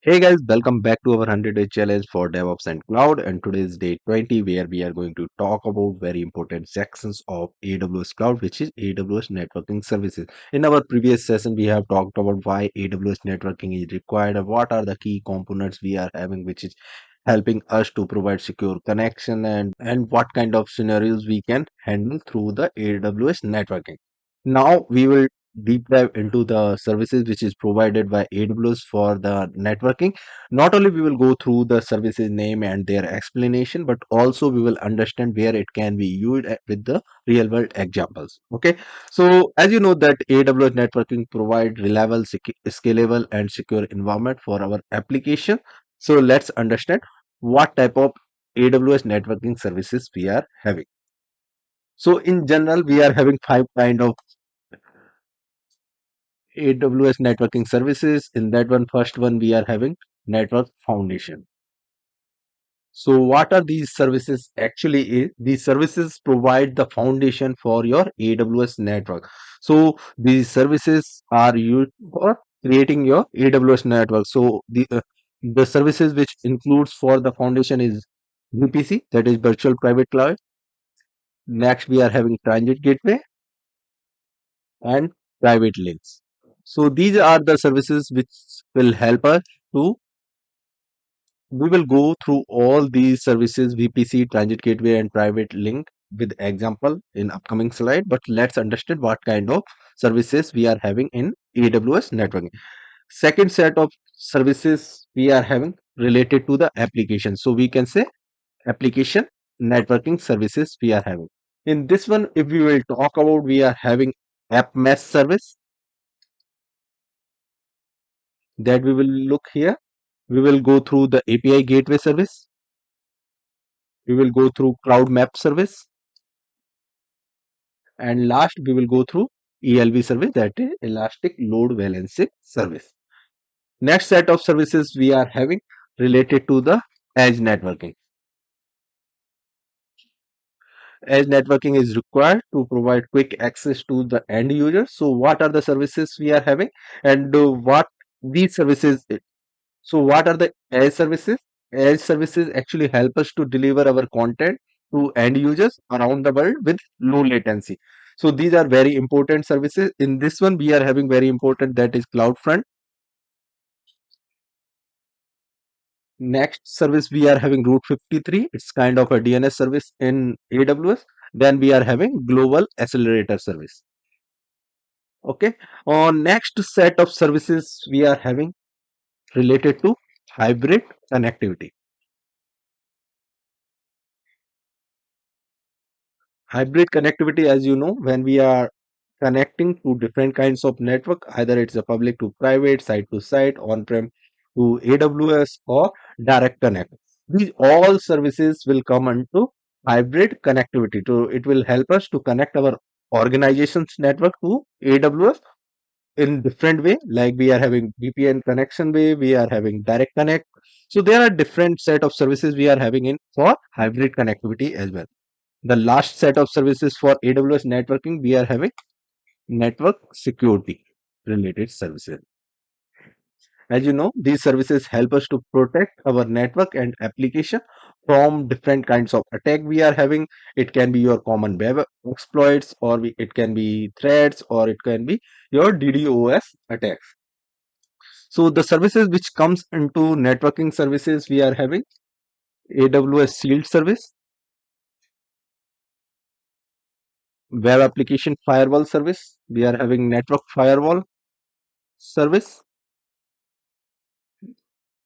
Hey guys, welcome back to our 100-day challenge for DevOps and Cloud. And today is day 20, where we are going to talk about very important sections of AWS Cloud, which is AWS Networking Services. In our previous session, we have talked about why AWS networking is required, and what are the key components we are having, which is helping us to provide secure connection, and what kind of scenarios we can handle through the AWS networking. Now we will deep dive into the services which is provided by AWS for the networking. Not only we will go through the services name and their explanation, but also we will understand where it can be used with the real world examples. Okay, so as you know that AWS networking provide reliable, scalable and secure environment for our application. So let's understand what type of AWS networking services we are having. So in general, we are having five kind of AWS networking services. In that one, first one, we are having network foundation. So what are these services actually is? These services provide the foundation for your AWS network. So these services are used for creating your AWS network. So the services which includes for the foundation is VPC, that is virtual private cloud. Next, we are having Transit Gateway and private links. So these are the services which will help us to we will go through all these services VPC, Transit Gateway and private link with example in upcoming slide. But let's understand what kind of services we are having in AWS networking. Second set of services we are having related to the application. So we can say application networking services we are having. In this one, if we will talk about, we are having AppMesh service that we will look here. We will go through the API gateway service. We will go through Cloud Map service, and last we will go through ELB service, that is Elastic Load Balancing service. Next set of services we are having related to the edge networking. Edge networking is required to provide quick access to the end user. So what are the services we are having, and what these services So what are the edge services? Edge services actually help us to deliver our content to end users around the world with low latency. So these are very important services. In this one, we are having very important, that is CloudFront. Next service we are having Route 53. It's kind of a DNS service in AWS. Then we are having Global Accelerator service. Okay. On next set of services we are having related to hybrid connectivity. Hybrid connectivity, as you know, when we are connecting to different kinds of network, either it's a public to private, site to site, on-prem to AWS, or direct connect. These all services will come into hybrid connectivity. So it will help us to connect our organization's network to AWS in different way. Like we are having VPN connection way, we are having direct connect. So there are different set of services we are having in for hybrid connectivity as well. The last set of services for AWS networking, we are having network security related services. As you know, these services help us to protect our network and application from different kinds of attack we are having. It can be your common web exploits, or it can be threats, or it can be your DDoS attacks. So the services which comes into networking services, we are having AWS Shield service, web application firewall service. We are having network firewall service.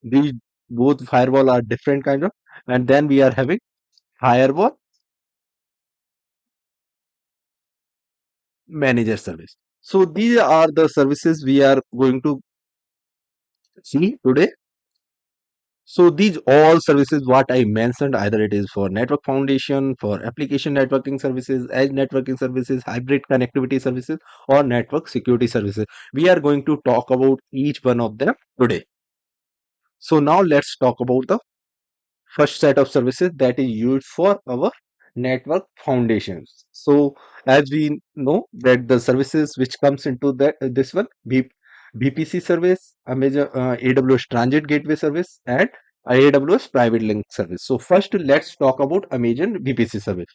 These both firewall are different kind of, and then we are having firewall manager service. So these are the services we are going to see today. So these all services what I mentioned, either it is for network foundation, for application networking services, edge networking services, hybrid connectivity services, or network security services, we are going to talk about each one of them today. So now let's talk about the first set of services, that is used for our network foundations. So as we know that the services which comes into this one, VPC service, AWS Transit Gateway service, and AWS PrivateLink service. So first, let's talk about Amazon VPC service.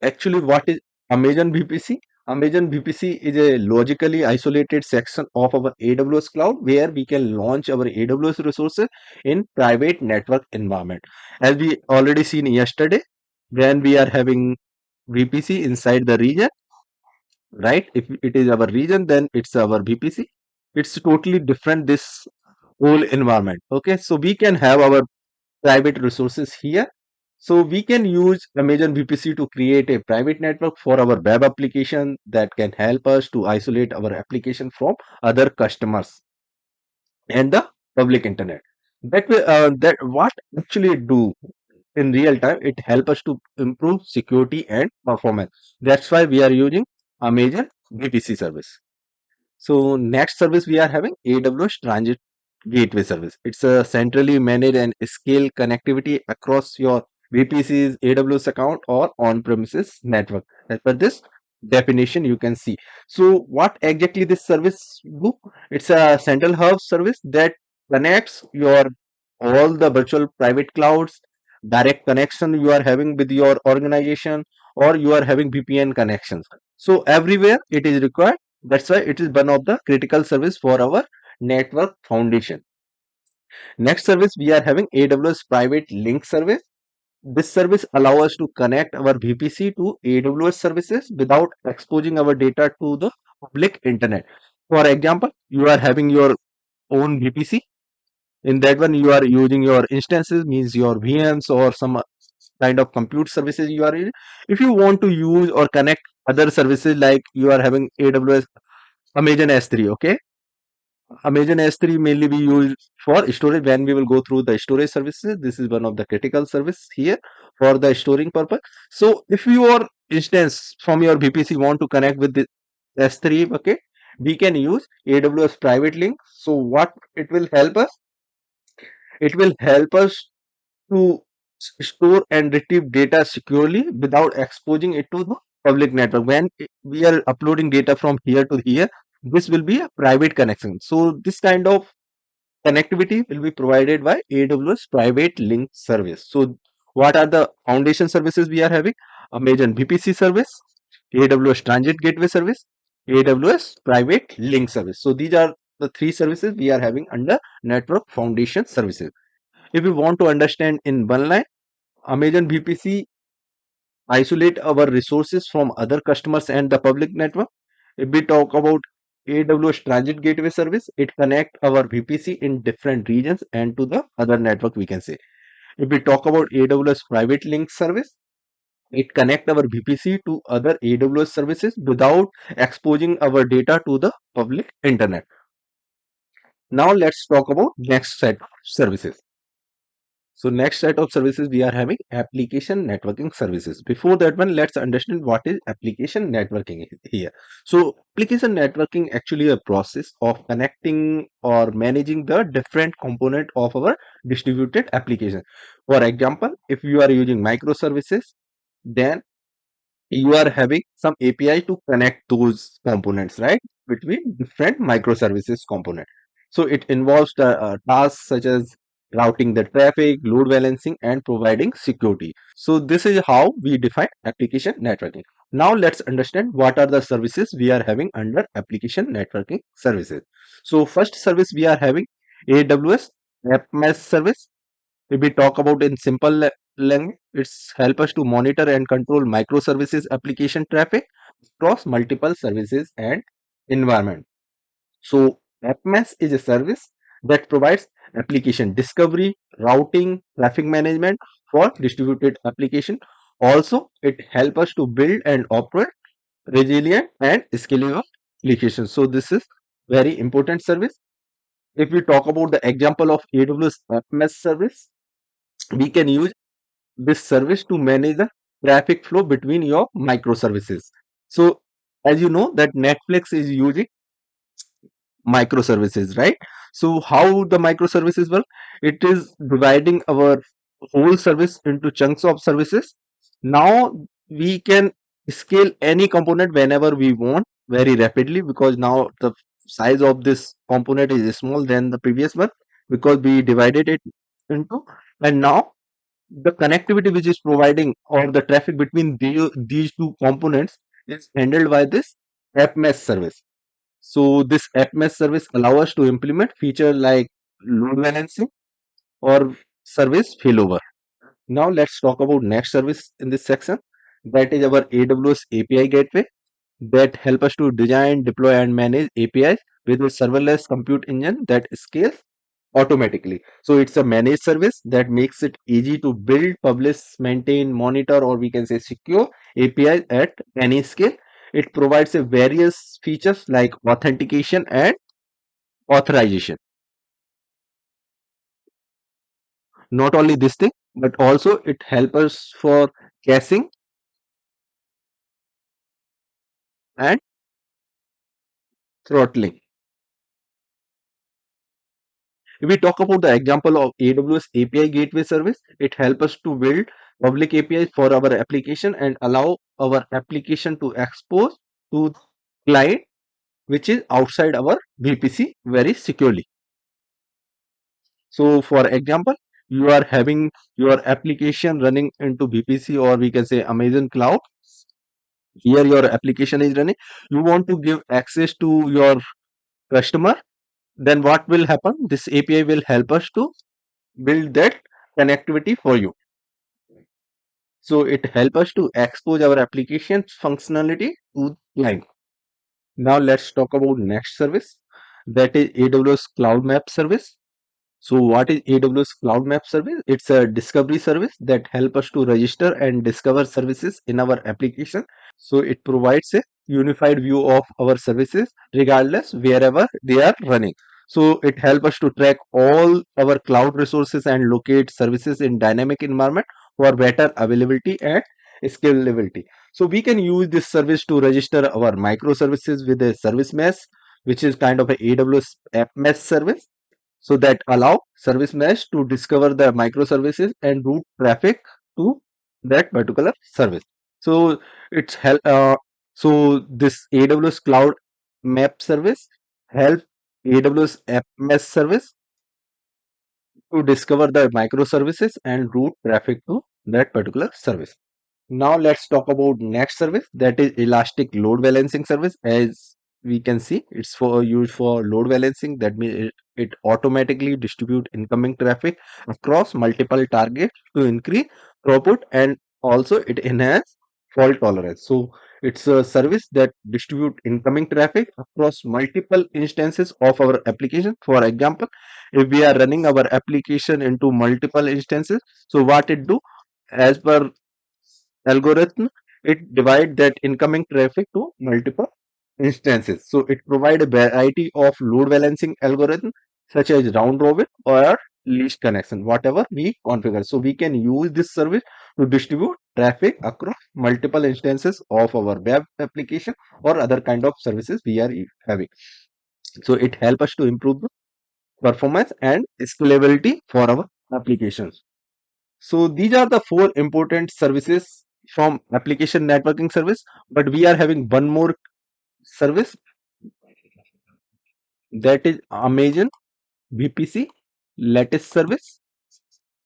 Actually, what is Amazon VPC? Amazon VPC is a logically isolated section of our AWS cloud where we can launch our AWS resources in private network environment. As we already seen yesterday, when we are having VPC inside the region, right? If it is our region, then it's our VPC. It's totally different, this whole environment. Okay, so we can have our private resources here. So we can use Amazon VPC to create a private network for our web application that can help us to isolate our application from other customers and the public internet. That way, that what actually it do in real time, it help us to improve security and performance. That's why we are using Amazon VPC service. So next service we are having AWS Transit Gateway service. It's a centrally managed and scale connectivity across your VPC's AWS account or on-premises network. As per this definition, you can see. So what exactly this service do? It's a central hub service that connects your all the virtual private clouds, direct connection you are having with your organization, or you are having VPN connections. So everywhere it is required, that's why it is one of the critical service for our network foundation. Next service we are having AWS Private Link service. This service allow us to connect our VPC to AWS services without exposing our data to the public internet. For example, you are having your own VPC. In that one, you are using your instances, means your VMs or some kind of compute services you are using. If you want to use or connect other services like you are having AWS Amazon S3, okay, Amazon S3 mainly be used for storage. When we will go through the storage services, this is one of the critical service here for the storing purpose. So if your instance from your VPC want to connect with the S3, okay, we can use AWS Private Link. So what it will help us? It will help us to store and retrieve data securely without exposing it to the public network. When we are uploading data from here to here, this will be a private connection. So this kind of connectivity will be provided by AWS Private Link service. So what are the foundation services we are having? Amazon VPC service, AWS Transit Gateway service, AWS Private Link service. So these are the three services we are having under network foundation services. If you want to understand in one line, Amazon VPC isolate our resources from other customers and the public network. If we talk about AWS Transit Gateway service, it connect our VPC in different regions and to the other network, we can say. If we talk about AWS Private Link service, it connect our VPC to other AWS services without exposing our data to the public internet. Now let's talk about next set of services. So next set of services we are having application networking services. Before that one, let's understand what is application networking here. So application networking actually a process of connecting or managing the different component of our distributed application. For example, if you are using microservices, then you are having some API to connect those components, right? Between different microservices component. So it involves the tasks such as routing the traffic, load balancing, and providing security. So this is how we define application networking. Now let's understand what are the services we are having under application networking services. So first service we are having AWS AppMesh service. If we talk about in simple language, it's help us to monitor and control microservices application traffic across multiple services and environment. So AppMesh is a service that provides application discovery, routing, traffic management for distributed application. Also, it helps us to build and operate resilient and scalable applications. So this is very important service. If we talk about the example of AWS AppMesh service, we can use this service to manage the traffic flow between your microservices. So as you know that Netflix is using microservices, right? So how the microservices work? It is dividing our whole service into chunks of services. Now we can scale any component whenever we want very rapidly, because now the size of this component is small than the previous one because we divided it into, and now the connectivity which is providing or the traffic between these two components is handled by this AppMesh service. So this AppMesh service allow us to implement feature like load balancing or service failover. Now let's talk about next service in this section, that is our AWS API Gateway, that help us to design, deploy and manage APIs with a serverless compute engine that scales automatically. So it's a managed service that makes it easy to build, publish, maintain, monitor, or we can say secure APIs at any scale. It provides a various features like authentication and authorization. Not only this thing, but also it helps us for caching and throttling. If we talk about the example of AWS API Gateway service, it helps us to build public APIs for our application and allow our application to expose to the client which is outside our VPC very securely. So, for example, you are having your application running into VPC or we can say Amazon Cloud. Here, your application is running. You want to give access to your customer. Then, what will happen? This API will help us to build that connectivity for you. So it helps us to expose our application functionality to client. Now let's talk about next service, that is AWS Cloud Map service. So what is AWS Cloud Map service? It's a discovery service that helps us to register and discover services in our application. So it provides a unified view of our services regardless wherever they are running. So it helps us to track all our cloud resources and locate services in dynamic environment for better availability and scalability. So we can use this service to register our microservices with a service mesh, which is kind of a AWS AppMesh service, so that allow service mesh to discover the microservices and route traffic to that particular service. So it's help. So this AWS Cloud Map service help AWS App Mesh service to discover the microservices and route traffic to that particular service. Now let's talk about next service, that is elastic load balancing service. As we can see, it's for used for load balancing. That means it automatically distribute incoming traffic across multiple targets to increase throughput, and also it enhance fault tolerance. So it's a service that distribute incoming traffic across multiple instances of our application. For example, if we are running our application into multiple instances, so what it do, as per algorithm, it divide that incoming traffic to multiple instances. So it provide a variety of load balancing algorithm such as round robin or least connection, whatever we configure. So we can use this service to distribute traffic across multiple instances of our web application or other kind of services we are having. So it help us to improve the performance and scalability for our applications. So these are the four important services from application networking service, but we are having one more service, that is Amazon VPC lattice service.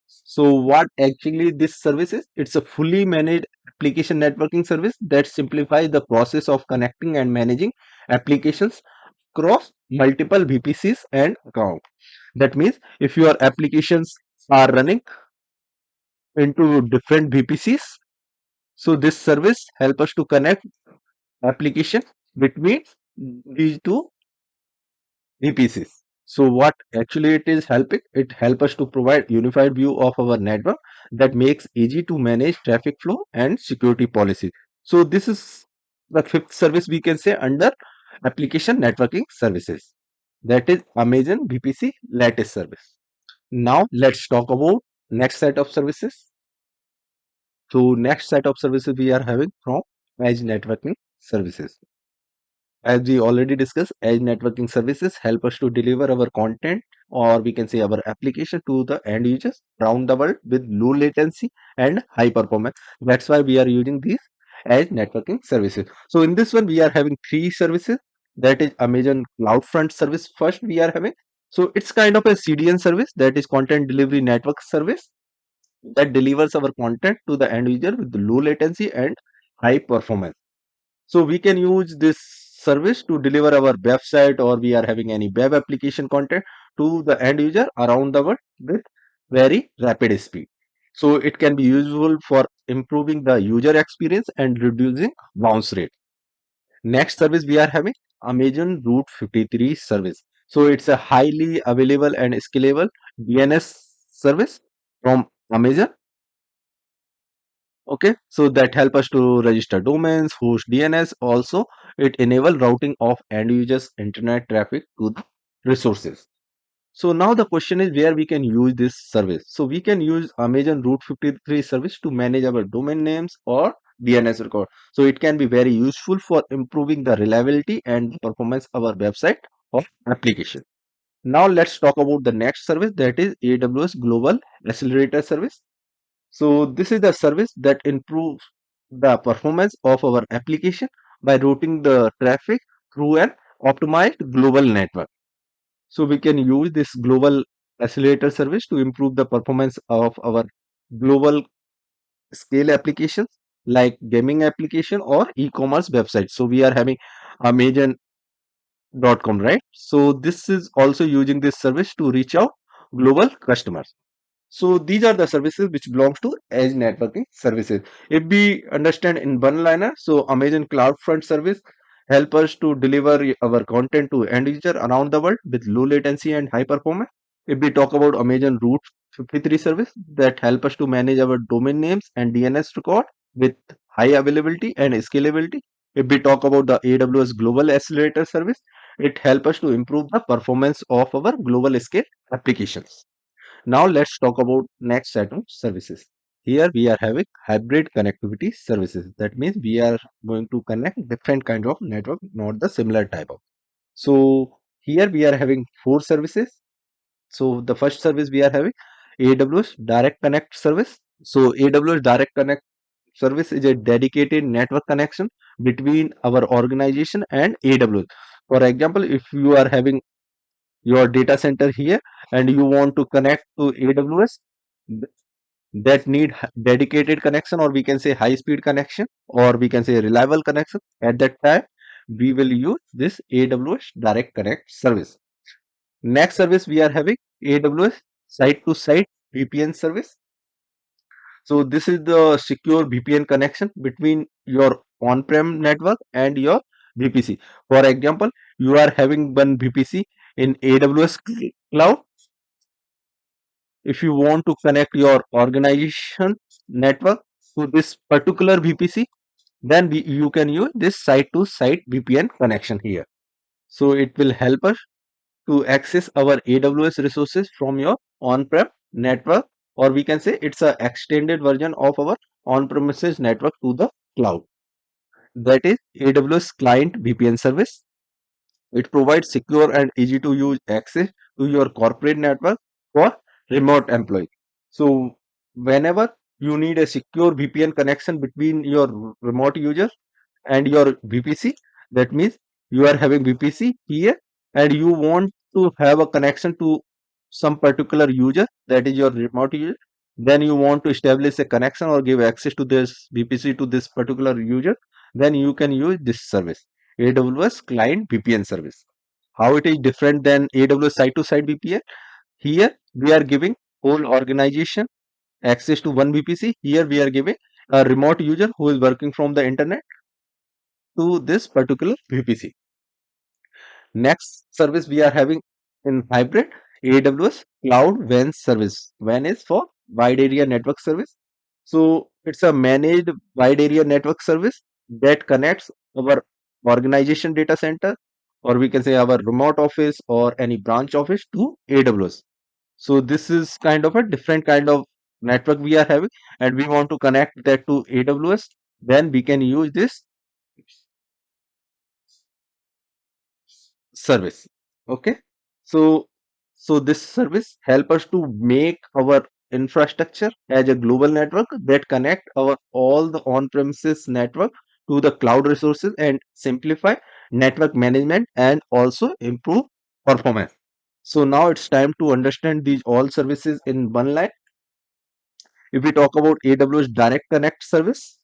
So what actually this service is? It's a fully managed application networking service that simplifies the process of connecting and managing applications across multiple VPCs and accounts. That means if your applications are running into different VPCs, so this service help us to connect application between these two VPCs. So what actually it is helping? It help us to provide unified view of our network that makes easy to manage traffic flow and security policy. So this is the fifth service we can say under application networking services. That is Amazon VPC lattice service. Now let's talk about next set of services. So next set of services we are having from edge networking services. As we already discussed, edge networking services help us to deliver our content or we can say our application to the end users around the world with low latency and high performance. That's why we are using these edge networking services. So in this one, we are having three services. that is Amazon CloudFront service first we are having. So it's kind of a CDN service, that is content delivery network service, that delivers our content to the end user with low latency and high performance. So we can use this service to deliver our website, or we are having any web application content to the end user around the world with very rapid speed. So it can be useful for improving the user experience and reducing bounce rate. Next service we are having Amazon Route 53 service. So it's a highly available and scalable DNS service from Amazon. Okay, so that help us to register domains, host DNS. Also, it enable routing of end users internet traffic to the resources. So now the question is where we can use this service. So we can use Amazon Route 53 service to manage our domain names or DNS record. So it can be very useful for improving the reliability and performance of our website or application. Now let's talk about the next service, that is AWS Global Accelerator service. So this is the service that improves the performance of our application by routing the traffic through an optimized global network. So we can use this global accelerator service to improve the performance of our global scale applications like gaming application or e-commerce websites. So we are having Amazon.com, right? So this is also using this service to reach out global customers. So these are the services which belongs to edge networking services. If we understand in one liner, so Amazon CloudFront service help us to deliver our content to end user around the world with low latency and high performance. If we talk about Amazon Route 53 service, that help us to manage our domain names and DNS record with high availability and scalability. If we talk about the AWS Global Accelerator service, it help us to improve the performance of our global scale applications. Now let's talk about next set of services. Here we are having hybrid connectivity services. That means we are going to connect different kind of network, not the similar type of. So here we are having four services. So the first service we are having AWS Direct Connect service. So AWS Direct Connect service is a dedicated network connection between our organization and AWS. For example, if you are having your data center here and you want to connect to AWS, that need dedicated connection, or we can say high speed connection, or we can say reliable connection, at that time we will use this AWS Direct Connect service. Next service we are having AWS Site-to-Site VPN service. So this is the secure VPN connection between your on-prem network and your VPC. For example, you are having one VPC in AWS cloud. If you want to connect your organization network to this particular VPC, then you can use this site to site VPN connection here. So it will help us to access our AWS resources from your on-prem network, or we can say it's a extended version of our on-premises network to the cloud. That is AWS Client VPN service. It provides secure and easy to use access to your corporate network for remote employees. So whenever you need a secure VPN connection between your remote users and your VPC, that means you are having VPC here and you want to have a connection to some particular user, that is your remote user, then you want to establish a connection or give access to this VPC to this particular user, then you can use this service, AWS Client VPN service. How it is different than AWS site-to-site VPN? Here we are giving whole organization access to one VPC. Here we are giving a remote user who is working from the internet to this particular VPC. Next service we are having in hybrid, AWS Cloud WAN service. WAN is for wide area network service. So it's a managed wide area network service that connects our organization data center, or we can say our remote office or any branch office to AWS. So this is kind of a different kind of network we are having, and we want to connect that to AWS. Then we can use this service. Okay, so this service help us to make our infrastructure as a global network that connect our all the on premises network to the cloud resources and simplify network management, and also improve performance. So now it's time to understand these all services in one line. If we talk about AWS Direct Connect service,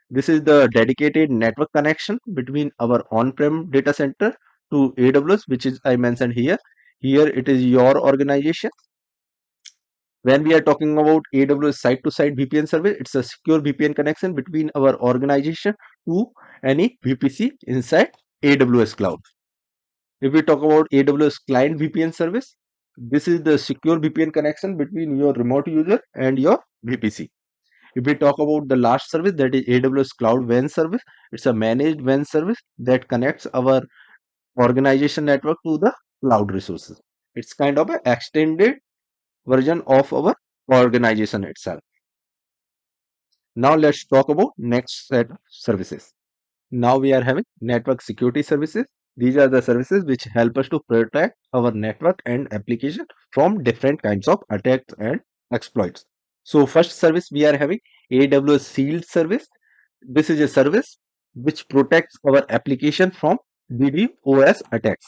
this is the dedicated network connection between our on-prem data center to AWS, which is I mentioned here. Here it is your organization. When we are talking about AWS Site-to-Site VPN service, it's a secure VPN connection between our organization to any VPC inside AWS cloud. If we talk about AWS Client VPN service, this is the secure VPN connection between your remote user and your VPC. If we talk about the last service, that is AWS Cloud WAN service, it's a managed WAN service that connects our organization network to the cloud resources. It's kind of an extended version of our organization itself. Now let's talk about next set of services. Now we are having network security services. These are the services which help us to protect our network and application from different kinds of attacks and exploits. So first service we are having AWS Shield service. This is a service which protects our application from DDoS attacks.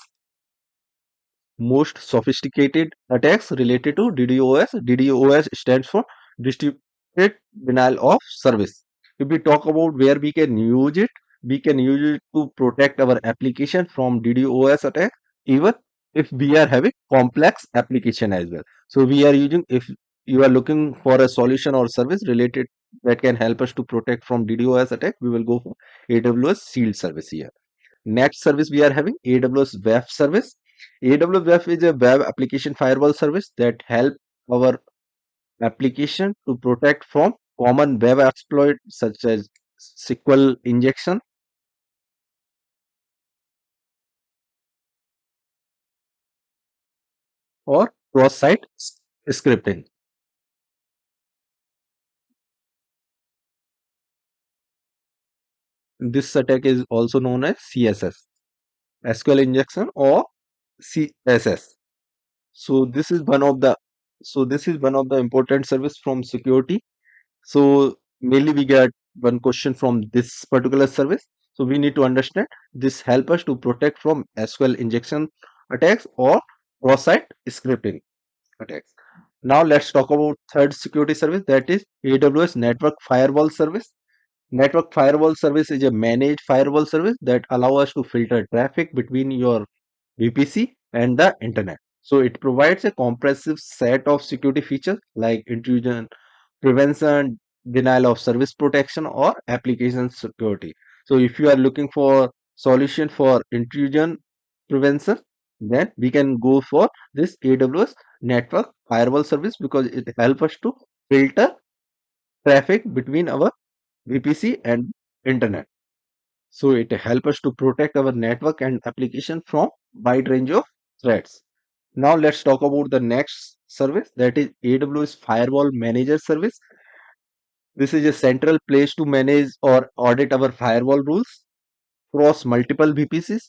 Most sophisticated attacks related to DDoS. DDoS stands for Distributed Denial of Service. If we talk about where we can use it to protect our application from DDoS attack, even if we are having complex application as well. So we are using, if you are looking for a solution or service related that can help us to protect from DDoS attack, we will go for AWS Shield service here. Next service we are having AWS Web service. AWS Web is a web application firewall service that help our application to protect from common web exploit such as SQL injection or cross-site scripting. This attack is also known as CSS, SQL injection or CSS. So this is one of the important service from security. So mainly we get one question from this particular service. So we need to understand this help us to protect from SQL injection attacks or cross-site scripting attacks. Now let's talk about third security service, that is AWS Network Firewall service. Network firewall service is a managed firewall service that allow us to filter traffic between your VPC and the internet. So it provides a comprehensive set of security features like intrusion prevention, denial of service protection, or application security. So if you are looking for solution for intrusion prevention, then we can go for this AWS network firewall service because it helps us to filter traffic between our VPC and internet. So it helps us to protect our network and application from wide range of threats. Now let's talk about the next service, that is AWS Firewall Manager service. This is a central place to manage or audit our firewall rules across multiple VPCs.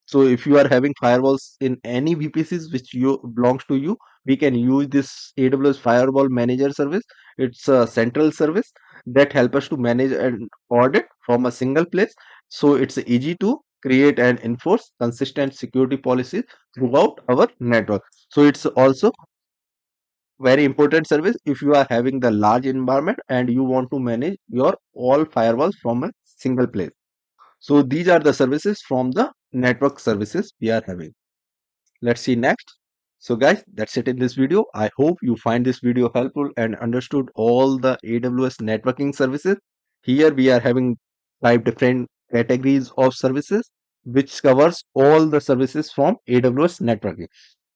So if you are having firewalls in any VPCs which you belongs to you, we can use this AWS Firewall Manager service. It's a central service that help us to manage and audit from a single place. So it's easy to create and enforce consistent security policies throughout our network. So it's also very important service if you are having the large environment and you want to manage your all firewalls from a single place. So these are the services from the network services we are having. Let's see next. So guys, that's it in this video. I hope you find this video helpful and understood all the AWS networking services. Here we are having 5 different categories of services which covers all the services from AWS networking.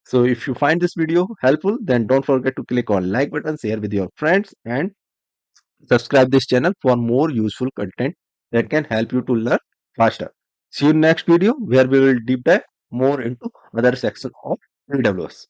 So if you find this video helpful, then don't forget to click on like button, share with your friends, and subscribe this channel for more useful content that can help you to learn faster. See you in next video where we will deep dive more into other section of AWS.